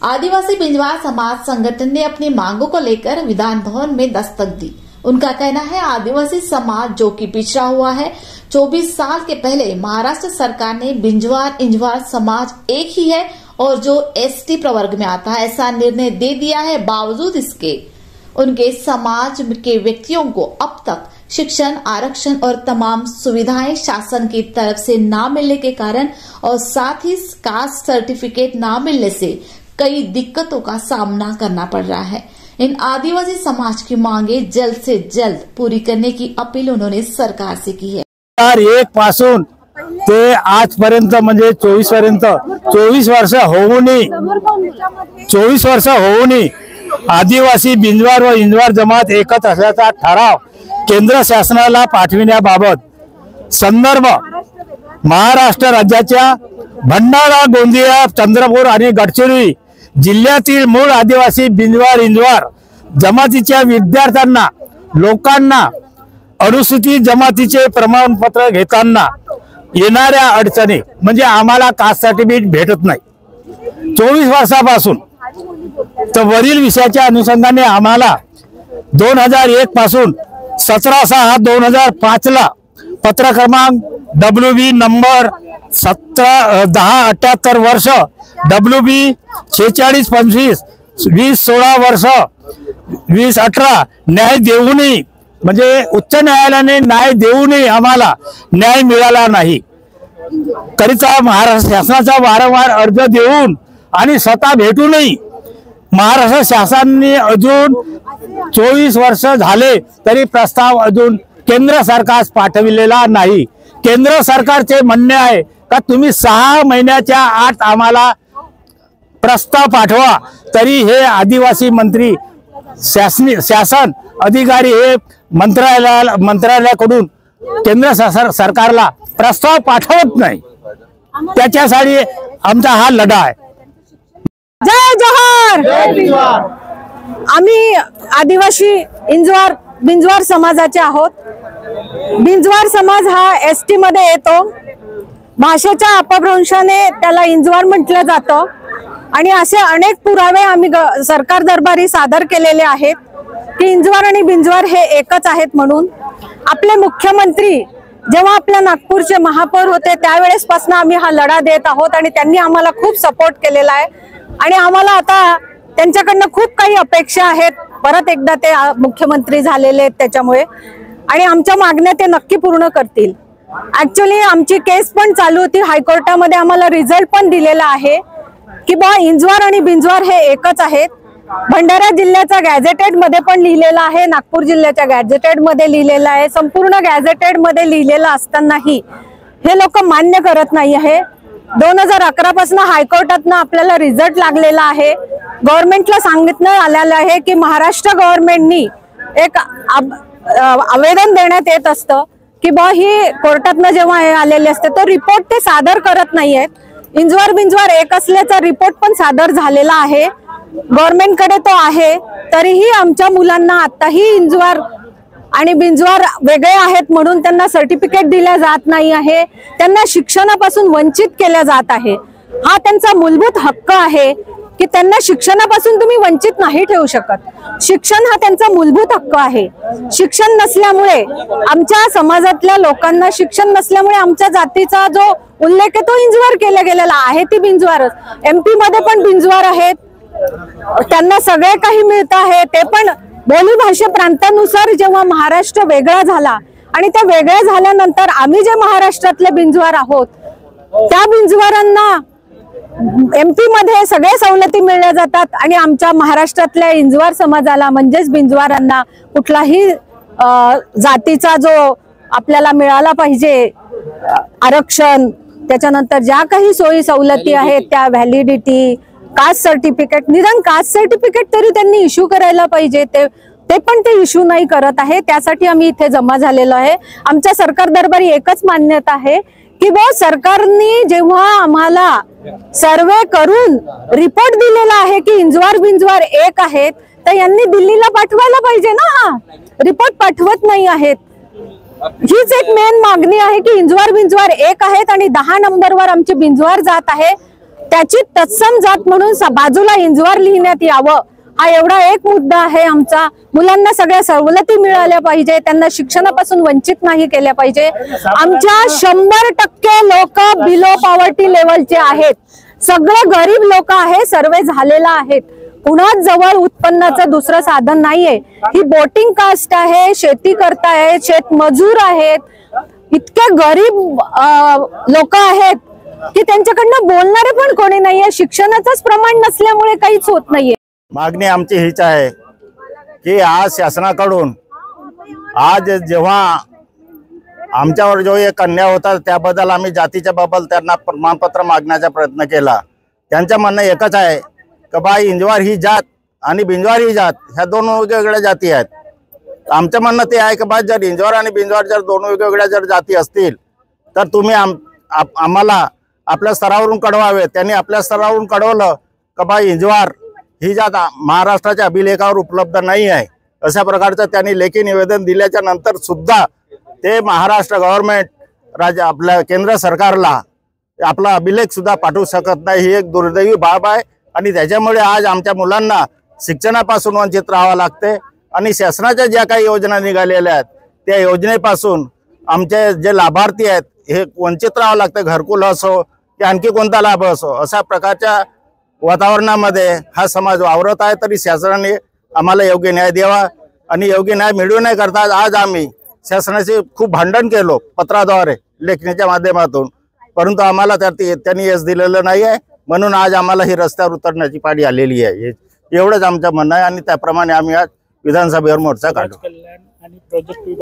आदिवासी बिंजवार समाज संगठन ने अपनी मांगों को लेकर विधान भवन में दस्तक दी। उनका कहना है आदिवासी समाज जो कि पिछड़ा हुआ है, 24 साल के पहले महाराष्ट्र सरकार ने बिंजवार इंजवार समाज एक ही है और जो एसटी प्रवर्ग में आता है ऐसा निर्णय दे दिया है। बावजूद इसके उनके समाज के व्यक्तियों को अब तक शिक्षण, आरक्षण और तमाम सुविधाएं शासन की तरफ से न मिलने के कारण और साथ ही कास्ट सर्टिफिकेट न मिलने से कई दिक्कतों का सामना करना पड़ रहा है। इन आदिवासी समाज की मांगे जल्द से जल्द पूरी करने की अपील उन्होंने सरकार से की है। 2001 पासून ते आजपर्यंत म्हणजे 24 पर्यंत 24 वर्ष होऊनही आदिवासी बिंजवार व इंजवार जमात एकच असल्याचा ठराव केंद्र शासनाला पाठविण्याबाबत संदर्भ महाराष्ट्र राज्याच्या भंडारा, गोंदिया, चंद्रपूर आणि गडचिरोली जिल्ह्यातील मूळ आदिवासी बिंजवार इंजवार जमातीच्या विद्यार्थ्यांना, लोकांना अनुसूचित जमातीचे प्रमाणपत्र घेताना येणाऱ्या अडचणी म्हणजे आम्हाला कास्ट सर्टिफिकेट भेटत नाही 24 वर्षापासून। तर वरील विषयाच्या अनुषंगाने आम्हाला 2001 पासून 17/6/2005 ला पत्र क्रमांक WB नंबर 1078 वर्ष WB 4625 2016 वर्ष 2018 न्याय देऊनही म्हणजे उच्च न्यायालयाने न्याय देऊनही आम्हाला न्याय मिळाला नाही। करिता महाराष्ट्र शासनाचा वारंवार अर्ज देऊन आणि स्वतः भेटूनही महाराष्ट्र शासनाने अजून 24 वर्ष झाले तरी प्रस्ताव अजून केंद्र सरकारस पाठविलेला नाही। केंद्र सरकारचे म्हणणे आहे का तुम्ही 6 महिन्याच्या आत आम्हाला प्रस्ताव पाठवा, तरी हे आदिवासी मंत्री शासन अधिकारी हे मंत्रालयाकडून केंद्र सरकारला प्रस्ताव पाठवत नाही। त्याच्यासाठी आमचा हा लढा आहे। जय जोहार। आम्ही आदिवासी इंजवार बिंजवार समाजाचे आहोत। बिंजवार समाज हा एसटी मध्ये येतो। भाषेच्या अपभ्रंशाने त्याला इंजवार म्हटलं जातं आणि असे अनेक पुरावे आम्ही सरकार दरबारी सादर केलेले आहेत की इंजवार आणि बिंजवार हे एकच आहेत म्हणून। आपले मुख्यमंत्री जेव्हा आपल्या नागपूरचे महापौर होते त्यावेळेसपासून आम्ही हा लढा देत आहोत आणि त्यांनी आम्हाला खूप सपोर्ट केलेला आहे आणि आम्हाला आता त्यांच्याकडनं खूप काही अपेक्षा आहेत। परत एकदा ते मुख्यमंत्री झालेले आहेत त्याच्यामुळे आणि आमच्या मागण्या ते नक्की पूर्ण करतील। ऍक्च्युअली आमची केस पण चालू होती हायकोर्टामध्ये, आम्हाला रिझल्ट पण दिलेला आहे की बा इंजवार आणि बिंजवार हे एकच आहेत। भंडारा जिल्ह्याचा गॅझेटेड मध्ये पण लिहिलेला आहे, नागपूर जिल्ह्याच्या गॅझेटेड मध्ये लिहिलेला आहे। संपूर्ण गॅझेटेड मध्ये लिहिलेलं असतानाही हे लोक मान्य करत नाही आहे। 2011 पासून हायकोर्टातनं आपल्याला रिझल्ट लागलेला आहे। गव्हर्नमेंटला सांगितलं आलेलं आहे की महाराष्ट्र गव्हर्नमेंटनी एक आवेदन देण्यात येत असतं की बा ही कोर्टातनं जेव्हा हे आलेले असते तो रिपोर्ट ते सादर करत नाहीयेत। इंजवार बिंजवार एक असल्याचा रिपोर्ट पण सादर झालेला आहे, गव्हर्नमेंटकडे तो आहे, तरीही आमच्या मुलांना आताही इंजवार आणि बिंजवार वेगळे आहेत म्हणून त्यांना सर्टिफिकेट दिले जात नाही आहे। त्यांना शिक्षणापासून वंचित केले जात आहे। हा त्यांचा मूलभूत हक्क आहे की त्यांना शिक्षणापासून तुम्ही वंचित नाही ठेवू शकत। शिक्षण हा त्यांचा मूलभूत हक्क आहे। शिक्षण नसल्यामुळे आमच्या समाजातल्या लोकांना शिक्षण नसल्यामुळे आमच्या जातीचा जो उल्लेख आहे तो इंजवार केला गेलेला आहे। ती बिंजवारच MP मध्ये पण बिंजवार आहेत, त्यांना सगळे काही मिळत आहे। ते पण बोली भाषे प्रांतानुसार जेव्हा महाराष्ट्र वेगळा झाला आणि त्या वेगळ्या झाल्यानंतर आम्ही जे महाराष्ट्रातले बिंजवार आहोत त्या बिंजवारांना MP मध्ये सगळे सवलती मिळल्या जातात आणि आमच्या महाराष्ट्रातल्या इंजवार समाजाला म्हणजेच बिंजवारांना कुठलाही जातीचा जो आपल्याला मिळाला पाहिजे आरक्षण, त्याच्यानंतर ज्या काही सोयी सवलती आहेत त्या व्हॅलिडिटी, कास्ट सर्टिफिकेट, निदान कास्ट सर्टिफिकेट तरी त्यांनी इश्यू करायला पाहिजे, ते पण ते इश्यू नाही करत आहे। त्यासाठी आम्ही इथे जमा झालेलो आहे। आमच्या सरकार दरबारी एकच मान्यता आहे की बा सरकारने जेव्हा आम्हाला सर्वे करून रिपोर्ट दिलेला आहे की इंजवार बिंजवार एक आहेत तर यांनी दिल्लीला पाठवायला पाहिजे ना। हा रिपोर्ट पाठवत नाही आहेत। हीच एक मेन मागणी आहे की इंजवार बिंजवार एक आहेत आणि 10 नंबरवर आमची बिंजवार जात आहे। त्याची तत्सम जात म्हणून बाजूला इंजवार लिहिण्यात यावं, हा एवढा एक मुद्दा आहे आमचा। मुलांना सगळ्या सवलती मिळाल्या पाहिजे, त्यांना शिक्षणापासून वंचित नाही केल्या पाहिजे। आमच्या 100% लोक बिलो पॉवर्टी लेवलचे आहेत, सगळे गरीब लोक आहे, सर्वे झालेला आहेत, कुणाच जवळ उत्पन्नाचं दुसरं साधन नाहीये। ही बोटिंग कास्ट आहे, शेती करतायत, शेतमजूर आहेत, इतके गरीब लोक आहेत की त्यांच्याकडनं बोलणारे पण कोणी नाहीये। शिक्षणाचंच प्रमाण नसल्यामुळे काहीच होत नाहीये। मागणी आमची हीच आहे की आज शासनाकडून आज जेव्हा आमच्यावर जो एक अन्याय होता त्याबद्दल आम्ही जातीच्या बाबत त्यांना प्रमाणपत्र मागण्याचा प्रयत्न केला। त्यांचं म्हणणं एकच आहे की बा इंजवार ही जात आणि बिंजवार ही जात ह्या दोन वेगवेगळ्या जाती आहेत। आमचं म्हणणं ते आहे की बा जर इंजवार आणि बिंजवार जर दोन वेगवेगळ्या जर जाती असतील तर तुम्ही आम्हाला आपल्या स्तरावरून कळवावे। त्यांनी आपल्या स्तरावरून कळवलं की बा इंजवार ही जात महाराष्ट्राच्या अभिलेखावर उपलब्ध नाही आहे, अशा प्रकारचं त्यांनी लेखी निवेदन दिल्याच्या नंतर सुद्धा ते महाराष्ट्र गव्हर्नमेंट आपल्या केंद्र सरकारला आपला अभिलेख सुद्धा पाठवू शकत नाही। ही एक दुर्दैवी बाब आहे आणि त्याच्यामुळे आज आमच्या मुलांना शिक्षणापासून वंचित राहावं लागते आणि शासनाच्या ज्या काही योजना निघालेल्या आहेत त्या योजनेपासून आमचे जे लाभार्थी आहेत हे वंचित राहावं लागतं। घरकुल असो की आणखी कोणता लाभ असो, अशा प्रकारच्या वातावरणामध्ये हा समाज वावरत आहे। तरी शासनाने आम्हाला योग्य न्याय द्यावा आणि योग्य न्याय मिळवण्याकरता आज आम्ही शासनाचे खूप भांडण केलो पत्राद्वारे, लेखणीच्या माध्यमातून, परंतु आम्हाला त्यांनी यश दिलेलं नाही आहे। म्हणून आज आम्हाला ही रस्त्यावर उतरण्याची पाळी आलेली आहे। एवढंच आमचं म्हणणं आहे आणि त्याप्रमाणे आम्ही आज विधानसभेवर मोर्चा काढू। आणि प्रोजेक्ट